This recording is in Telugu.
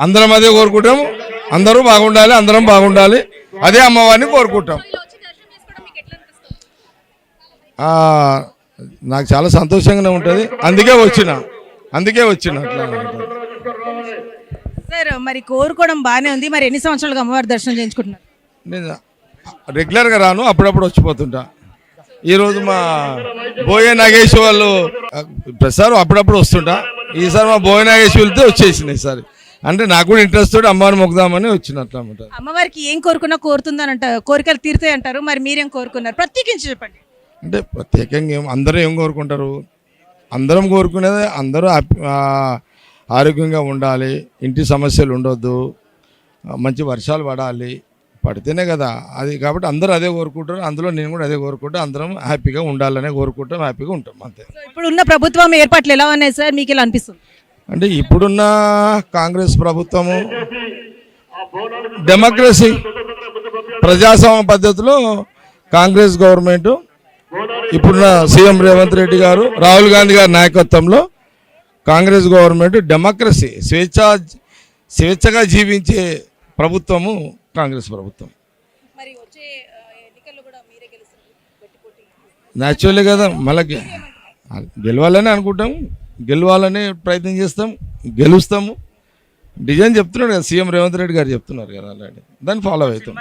అందరం అదే కోరుకుంటాం. అందరూ బాగుండాలి, అందరం బాగుండాలి, అదే అమ్మవారిని కోరుకుంటాం. నాకు చాలా సంతోషంగానే ఉంటుంది, అందుకే వచ్చిన అట్లా. సార్ మరి కోరుకోవడం బాగానే ఉంది, మరి ఎన్ని సంవత్సరాలుగా అమ్మవారి దర్శనం చేయించుకుంటున్నారు? నేను రెగ్యులర్గా రాను, అప్పుడప్పుడు వచ్చిపోతుంటా. ఈరోజు మా బోయ నాగేశ్వర వాళ్ళు ప్రసారం అప్పుడప్పుడు వస్తుంటా. ఈసారి మా బోయ నాగేశ్వర వెళ్తే వచ్చేసింది ఈసారి. అంటే నాకు కూడా ఇంట్రెస్ట్ తోటి అమ్మవారిని మొక్కుదామని వచ్చినట్లు అన్నమాట. అమ్మవారికి ఏం కోరుకున్నా కోరుతుందని అంటారు, కోరికలు తీరుతాయి అంటారు. మరి మీరేం కోరుకున్నారు ప్రత్యేకించి చెప్పండి. అంటే ప్రత్యేకంగా అందరూ ఏం కోరుకుంటారు, అందరం కోరుకునేది అందరూ ఆరోగ్యంగా ఉండాలి, ఇంటి సమస్యలు ఉండొద్దు, మంచి వర్షాలు పడితేనే కదా అది. కాబట్టి అందరూ అదే కోరుకుంటారు, అందులో నేను కూడా అదే కోరుకుంటా. అందరం హ్యాపీగా ఉండాలనే కోరుకుంటాం, హ్యాపీగా ఉంటాం అంతే. ఇప్పుడు ఉన్న ప్రభుత్వం ఏర్పాట్లు ఎలా ఉన్నాయి సార్, మీకు ఎలా అనిపిస్తుంది? అంటే ఇప్పుడున్న కాంగ్రెస్ ప్రభుత్వము డెమోక్రసీ ప్రజాస్వామ్య పద్ధతిలో కాంగ్రెస్ గవర్నమెంట్, ఇప్పుడున్న సీఎం రేవంత్ రెడ్డి గారు, రాహుల్ గాంధీ గారి నాయకత్వంలో కాంగ్రెస్ గవర్నమెంట్ డెమోక్రసీ స్వేచ్ఛగా జీవించే ప్రభుత్వము కాంగ్రెస్ ప్రభుత్వం. న్యాచురల్లీ కదా, మళ్ళీ గెలవాలని అనుకుంటాం, గెలవాలని ప్రయత్నం చేస్తాం, గెలుస్తాము. డిజైన్ చెప్తున్నాడు కదా సీఎం రేవంత్ రెడ్డి గారు చెప్తున్నారు కదా, అలాంటి దాన్ని ఫాలో అవుతాం.